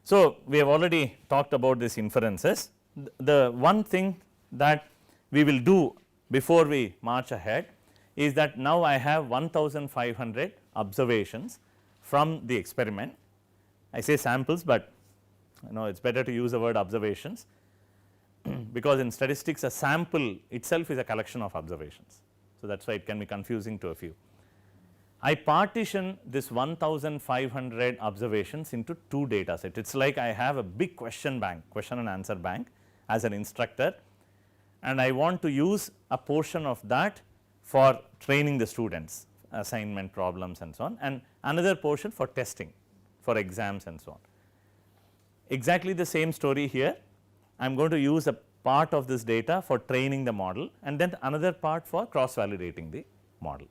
So, we have already talked about these inferences. The one thing that we will do before we march ahead is that now I have 1500 observations from the experiment. I say samples, but you know it is better to use the word observations because in statistics a sample itself is a collection of observations. So, that is why it can be confusing to a few. I partition this 1500 observations into 2 data sets. It is like I have a big question bank, question and answer bank as an instructor, and I want to use a portion of that for training the students, assignment problems and so on, and another portion for testing, for exams and so on. Exactly the same story here. I am going to use a part of this data for training the model and then another part for cross validating the model.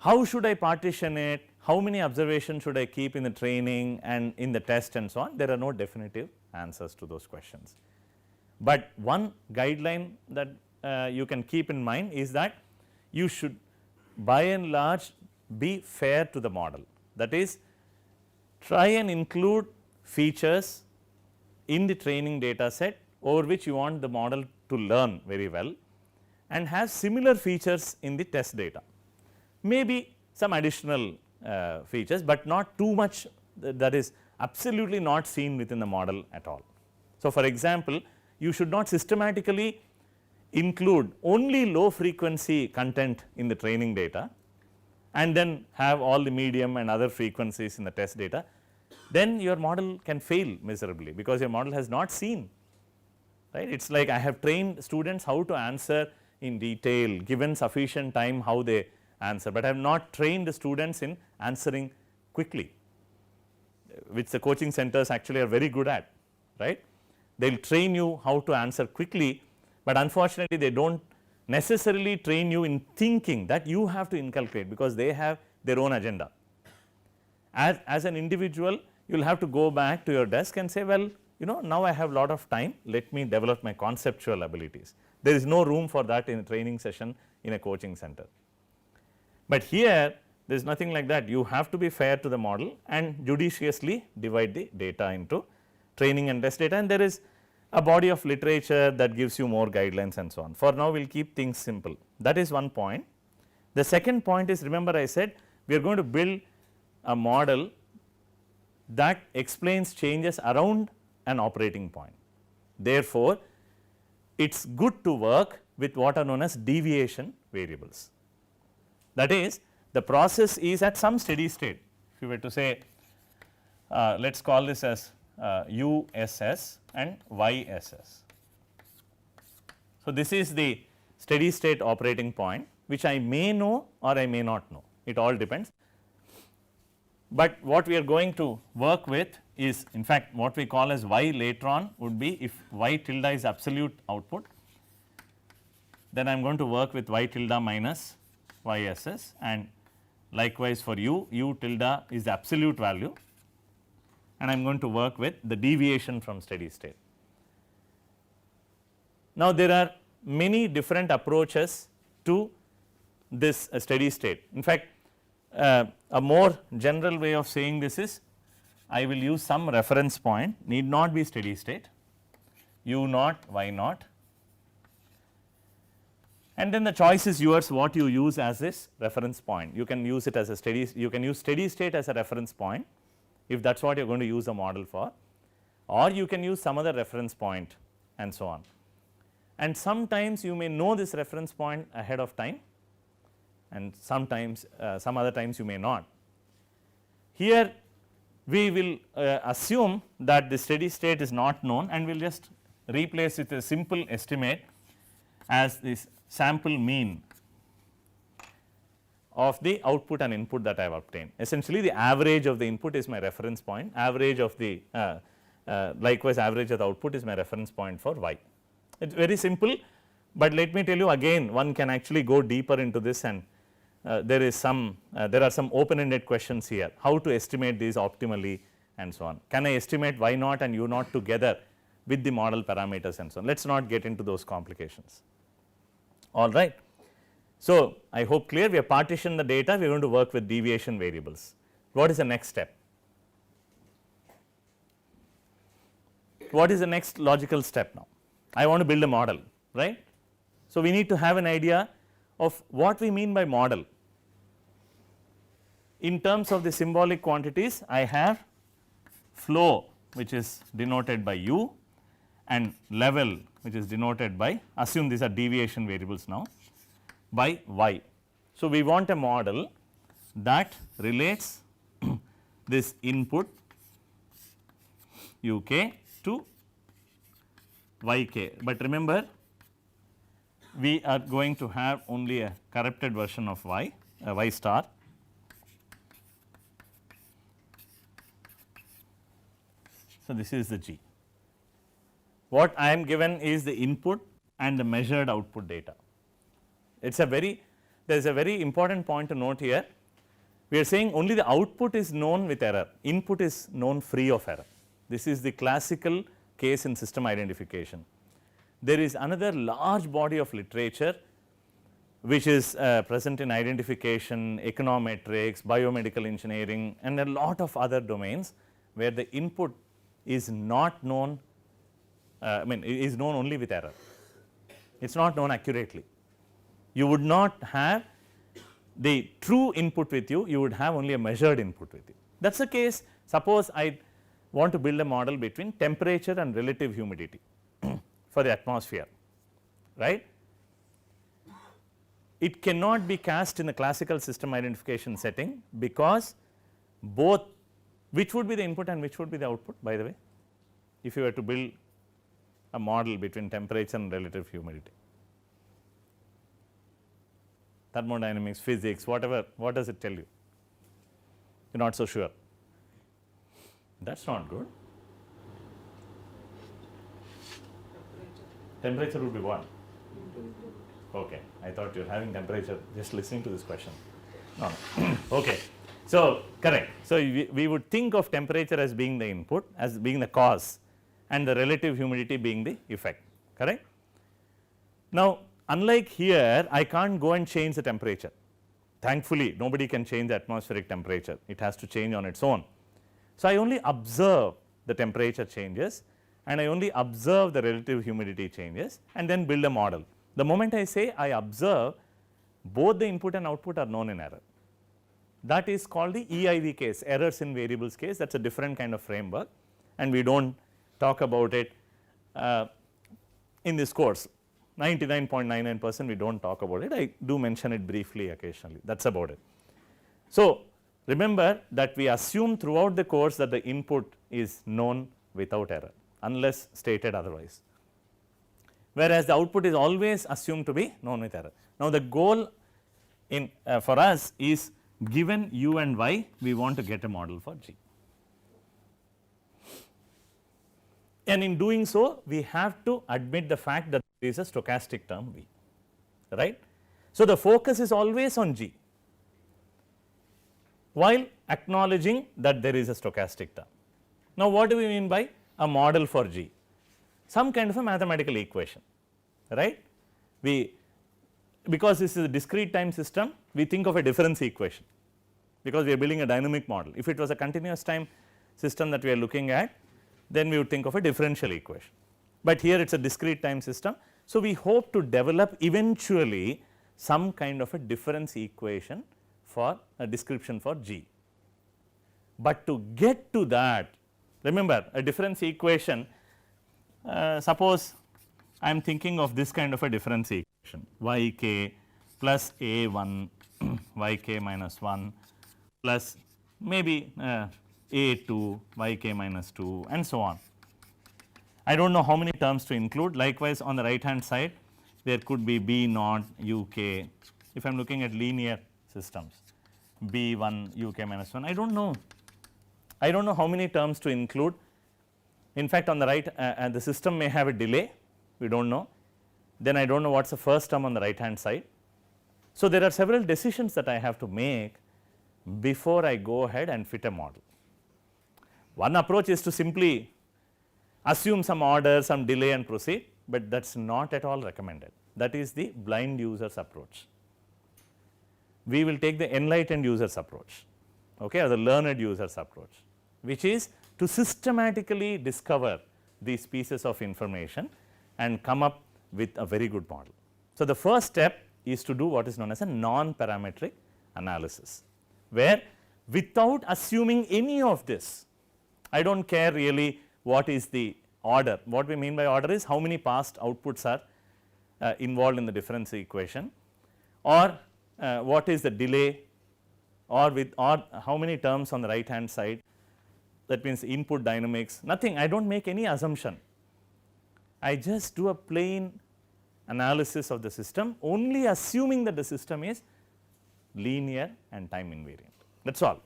How should I partition it? How many observations should I keep in the training and in the test and so on? There are no definitive answers to those questions. But one guideline that you can keep in mind is that you should by and large be fair to the model. That is, try and include features in the training data set over which you want the model to learn very well and have similar features in the test data. Maybe some additional features, but not too much that is absolutely not seen within the model at all. So, for example, you should not systematically include only low frequency content in the training data and then have all the medium and other frequencies in the test data. Then your model can fail miserably because your model has not seen, right. It is like I have trained students how to answer in detail, given sufficient time how they answer, but I have not trained the students in answering quickly, which the coaching centers actually are very good at, right. They will train you how to answer quickly, but unfortunately they do not necessarily train you in thinking that you have to inculcate because they have their own agenda. As an individual, you will have to go back to your desk and say, well, you know, now I have lot of time, let me develop my conceptual abilities. There is no room for that in a training session in a coaching center. But here there is nothing like that. You have to be fair to the model and judiciously divide the data into training and test data, and there is a body of literature that gives you more guidelines and so on. For now we will keep things simple. That is one point. The second point is, remember I said we are going to build a model that explains changes around an operating point. Therefore, it is good to work with what are known as deviation variables. That is, the process is at some steady state. If you were to say let us call this as USS and YSS. So, this is the steady state operating point which I may know or I may not know, it all depends. But what we are going to work with is, in fact, what we call as Y later on would be if Y tilde is absolute output, then I am going to work with Y tilde minus YSS, and likewise for U tilde is the absolute value, and I am going to work with the deviation from steady state. Now, there are many different approaches to this steady state. In fact, a more general way of saying this is I will use some reference point, need not be steady state, U naught, Y naught, and then the choice is yours what you use as this reference point. You can use it as a you can use steady state as a reference point if that is what you are going to use a model for, or you can use some other reference point and so on. And sometimes you may know this reference point ahead of time, and sometimes some other times you may not. Here we will assume that the steady state is not known, and we will just replace with a simple estimate as this sample mean of the output and input that I have obtained. Essentially the average of the input is my reference point, average of the likewise average of the output is my reference point for Y. It is very simple, but let me tell you again, one can actually go deeper into this, and there are some open ended questions here, how to estimate these optimally and so on. Can I estimate Y naught and U naught together with the model parameters and so on? Let us not get into those complications. All right. So, I hope clear, we have partitioned the data, we are going to work with deviation variables. What is the next step? what is the next logical step now? I want to build a model, right. So, we need to have an idea of what we mean by model. In terms of the symbolic quantities, I have flow which is denoted by u and level which is denoted by, assume these are deviation variables now, by y. So, we want a model that relates this input u k to y k, but remember we are going to have only a corrupted version of y, y star. So, this is the G. What I am given is the input and the measured output data. It is a very, there is a very important point to note here. We are saying only the output is known with error, input is known free of error. This is the classical case in system identification. There is another large body of literature which is present in identification, econometrics, biomedical engineering and a lot of other domains where the input is not known, is known only with error, it is not known accurately. You would not have the true input with you, you would have only a measured input with you. That is the case, suppose I want to build a model between temperature and relative humidity for the atmosphere, right. It cannot be cast in the classical system identification setting because both, which would be the input and which would be the output by the way, if you were to build a model between temperature and relative humidity. Thermodynamics, physics, whatever, what does it tell you? You are not so sure. That is not good. Temperature would be what? Okay, I thought you are having temperature just listening to this question. No, no. Okay. So, correct. So, we would think of temperature as being the input, as being the cause and the relative humidity being the effect, correct. Now, unlike here, I can't go and change the temperature. Thankfully, nobody can change the atmospheric temperature, it has to change on its own. So, I only observe the temperature changes and I only observe the relative humidity changes and then build a model. The moment I say I observe, both the input and output are known in error. That is called the EIV case, errors in variables case, that is a different kind of framework and we do not talk about it in this course. 99.99% we do not talk about it, I do mention it briefly occasionally, that is about it. So, remember that we assume throughout the course that the input is known without error unless stated otherwise, whereas the output is always assumed to be known with error. Now, the goal in for us is given u and y, we want to get a model for G. And in doing so, we have to admit the fact that there is a stochastic term V, right. So, the focus is always on G, while acknowledging that there is a stochastic term. Now, what do we mean by a model for G? Some kind of a mathematical equation, right. Because this is a discrete time system, we think of a difference equation because we are building a dynamic model. If it was a continuous time system that we are looking at, then we would think of a differential equation, but here it is a discrete time system. So, we hope to develop eventually some kind of a difference equation for a description for G. But to get to that, remember a difference equation, suppose I am thinking of this kind of a difference equation, y k plus a 1 y k minus 1 plus maybe a 2 y k minus 2 and so on. I do not know how many terms to include. Likewise, on the right hand side there could be b naught u k, if I am looking at linear systems, b 1 u k minus 1, I do not know how many terms to include. In fact, on the right the system may have a delay, we do not know, then I do not know what is the first term on the right hand side. So, there are several decisions that I have to make before I go ahead and fit a model. One approach is to simply assume some order, some delay and proceed, but that is not at all recommended. That is the blind users approach. We will take the enlightened users approach, okay, or the learned users approach, which is to systematically discover these pieces of information and come up with a very good model. So, the first step is to do what is known as a non-parametric analysis, where without assuming any of this, I do not care really what is the order. What we mean by order is how many past outputs are involved in the difference equation, or what is the delay, or how many terms on the right hand side, that means input dynamics, nothing. I do not make any assumption. I just do a plain analysis of the system, only assuming that the system is linear and time invariant, that is all.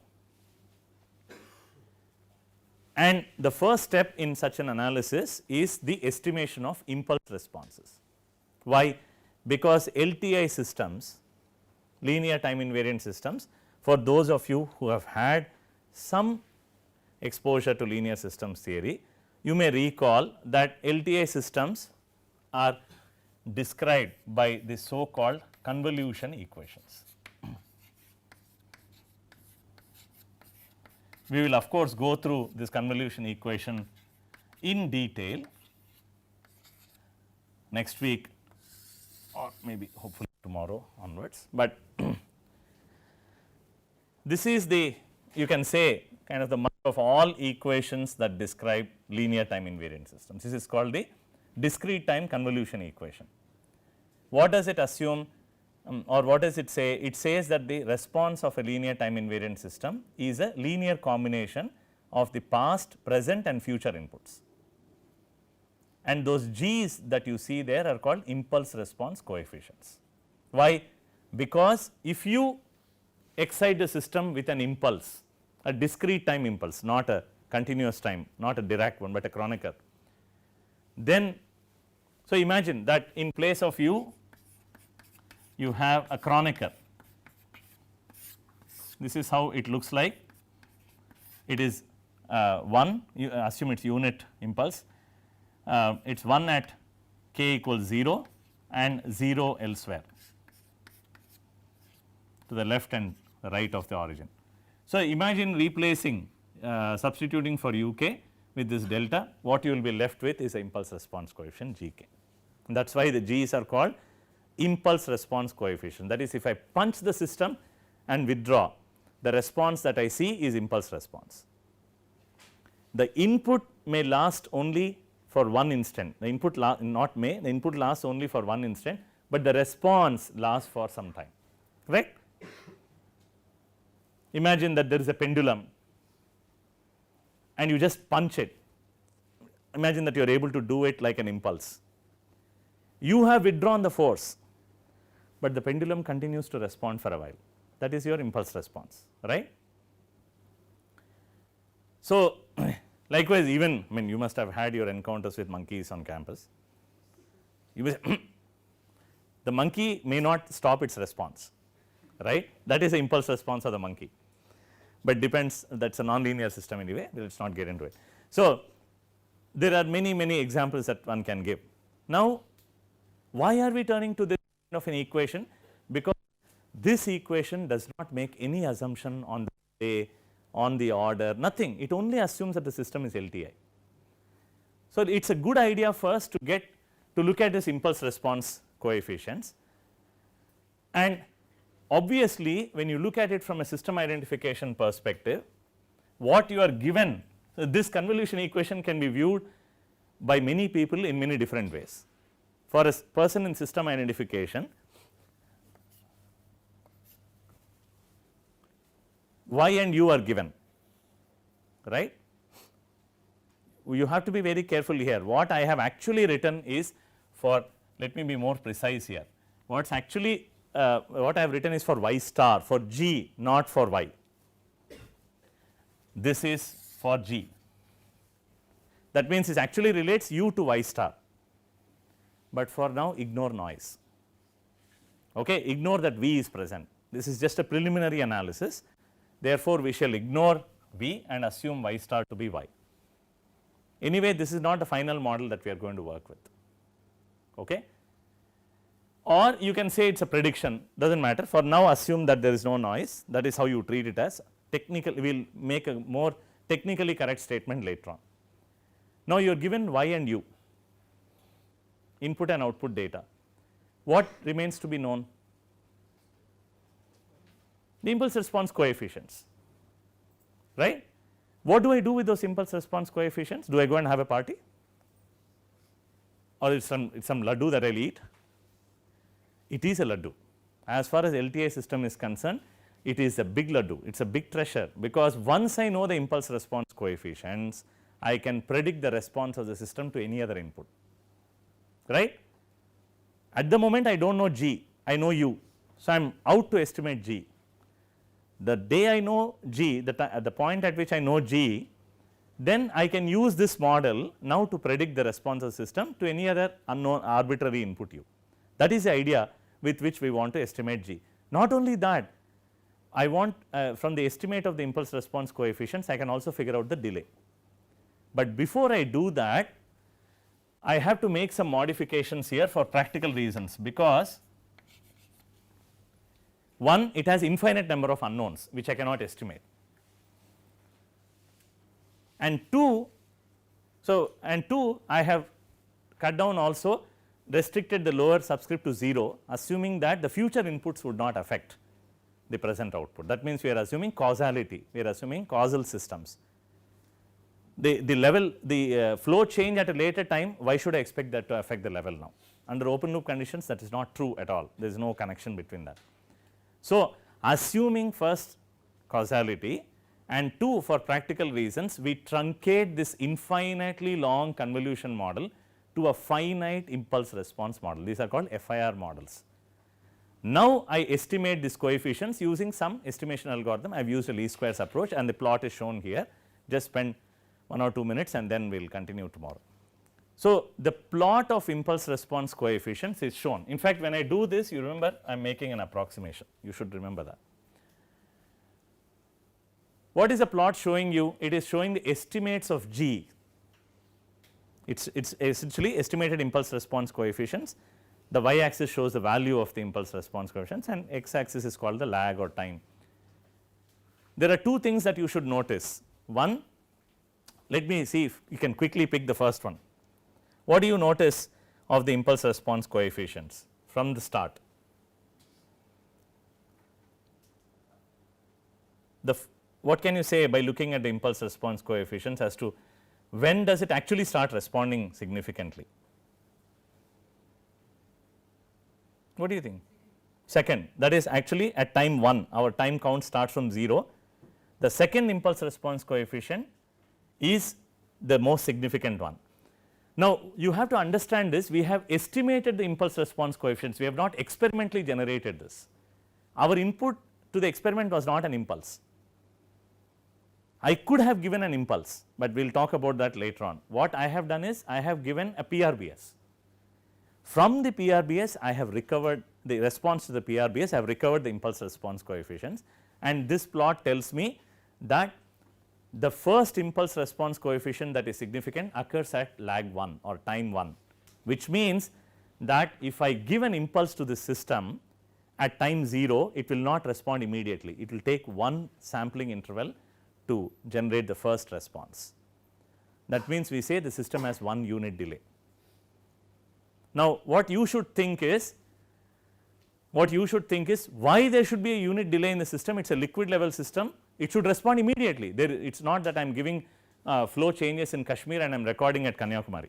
And the first step in such an analysis is the estimation of impulse responses. Why? Because LTI systems, linear time invariant systems, for those of you who have had some exposure to linear systems theory, you may recall that LTI systems are described by the so called convolution equations. We will of course go through this convolution equation in detail next week, or maybe hopefully tomorrow onwards, but this is the, you can say, kind of the mother of all equations that describe linear time invariant systems. This is called the discrete time convolution equation. What does it assume, or what does it say? It says that the response of a linear time invariant system is a linear combination of the past, present and future inputs, and those G's that you see there are called impulse response coefficients. Why? Because if you excite the system with an impulse, a discrete time impulse, not a continuous time, not a Dirac one, but a Kronecker, then, so imagine that in place of you have a Kronecker. This is how it looks like. It is 1, you assume it is unit impulse, it is 1 at k equals 0 and 0 elsewhere to the left and right of the origin. So, imagine replacing substituting for uk with this delta, what you will be left with is the impulse response coefficient Gk, and that is why the G's are called impulse response coefficient. That is, if I punch the system and withdraw, the response that I see is impulse response. The input may last only for one instant, the input not may, the input lasts only for one instant, but the response lasts for some time, correct. Imagine that there is a pendulum and you just punch it, imagine that you are able to do it like an impulse. You have withdrawn the force, but the pendulum continues to respond for a while, that is your impulse response, right. So, likewise, even I mean you must have had your encounters with monkeys on campus, you will the monkey may not stop its response, right, that is the impulse response of the monkey, but depends, that is a nonlinear system anyway, let us not get into it. So, there are many examples that one can give. Now, why are we turning to this kind of an equation? Because this equation does not make any assumption on the delay, on the order, nothing, it only assumes that the system is LTI. So, it is a good idea first to get to look at this impulse response coefficients, and obviously when you look at it from a system identification perspective, what you are given, so this convolution equation can be viewed by many people in many different ways. For a person in system identification, y and u are given, right. You have to be very careful here. What I have actually written is for, let me be more precise here, what is actually what I have written is for y star, for G, not for y. This is for G, that means it actually relates u to y star, but for now ignore noise, okay, ignore that v is present. This is just a preliminary analysis, therefore, we shall ignore v and assume y star to be y. Anyway, this is not the final model that we are going to work with, okay. Or you can say it is a prediction, does not matter, for now assume that there is no noise, that is how you treat it as technical, we will make a more technically correct statement later on. Now, you are given y and u, input and output data. What remains to be known? The impulse response coefficients, right. What do I do with those impulse response coefficients? Do I go and have a party, or it's some laddu that I will eat? It is a laddu. As far as LTI system is concerned, it is a big laddu, it is a big treasure, because once I know the impulse response coefficients, I can predict the response of the system to any other input, right. At the moment I do not know G, I know U. So, I am out to estimate G. The day I know G, at the point at which I know G, then I can use this model now to predict the response of the system to any other unknown arbitrary input U. That is the idea with which we want to estimate G. Not only that, I want from the estimate of the impulse response coefficients, I can also figure out the delay. But before I do that, I have to make some modifications here for practical reasons, because one, it has infinite number of unknowns which I cannot estimate, and two, I have cut down also restricted the lower subscript to 0, assuming that the future inputs would not affect the present output. That means, we are assuming causality, we are assuming causal systems. The level, the flow change at a later time, why should I expect that to affect the level now? Under open loop conditions, that is not true at all, there is no connection between that. So, assuming first causality, and two, for practical reasons, we truncate this infinitely long convolution model to a finite impulse response model. These are called FIR models. Now, I estimate these coefficients using some estimation algorithm. I have used a least squares approach, and the plot is shown here. Just spend 1 or 2 minutes, and then we will continue tomorrow. So, the plot of impulse response coefficients is shown. In fact, when I do this, you remember I am making an approximation, you should remember that. What is the plot showing you? It is showing the estimates of G. It is essentially estimated impulse response coefficients. The y axis shows the value of the impulse response coefficients, and x axis is called the lag or time. There are two things that you should notice. One, let me see if you can quickly pick the first one. What do you notice of the impulse response coefficients from the start? What can you say by looking at the impulse response coefficients as to when does it actually start responding significantly? What do you think? Second, that is actually at time 1, our time count starts from 0. The second impulse response coefficient is the most significant one. Now, you have to understand this, we have estimated the impulse response coefficients, we have not experimentally generated this. Our input to the experiment was not an impulse. I could have given an impulse, but we will talk about that later on. What I have done is, I have given a PRBS. From the PRBS, I have recovered the response to the PRBS, I have recovered the impulse response coefficients, and this plot tells me that the first impulse response coefficient that is significant occurs at lag 1 or time 1, which means that if I give an impulse to this system at time 0, it will not respond immediately, it will take one sampling interval to generate the first response. That means, we say the system has 1 unit delay. Now, what you should think is why there should be a unit delay in the system. It is a liquid level system, it should respond immediately. It is not that I am giving flow changes in Kashmir and I am recording at Kanyakumari,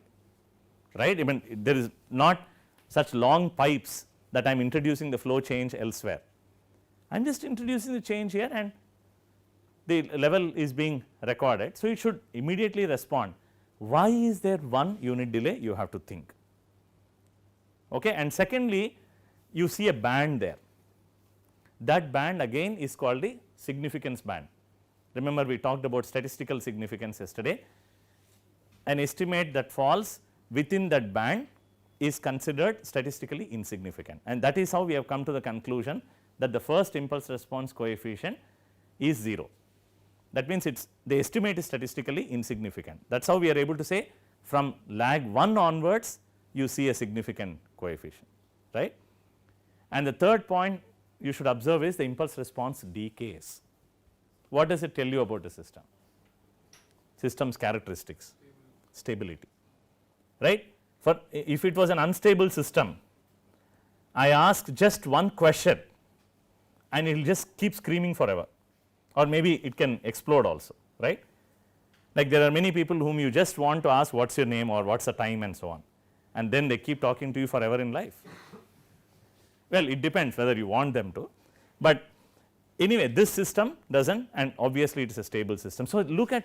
right. I mean, there is not such long pipes that I am introducing the flow change elsewhere. I am just introducing the change here and the level is being recorded. So, it should immediately respond. Why is there 1 unit delay? You have to think. Okay. And secondly, you see a band there. That band again is called the significance band. Remember, we talked about statistical significance yesterday. An estimate that falls within that band is considered statistically insignificant, and that is how we have come to the conclusion that the first impulse response coefficient is 0. That means, the estimate is statistically insignificant. That is how we are able to say from lag 1 onwards you see a significant coefficient, right. And the third point you should observe is the impulse response decays. What does it tell you about the system? System's characteristics, stability, right. For if it was an unstable system, I ask just one question and it will just keep screaming forever, or maybe it can explode also, right. Like there are many people whom you just want to ask what is your name or what is the time and so on, and then they keep talking to you forever in life. Well, it depends whether you want them to, but anyway this system does not, and obviously it is a stable system. So, look at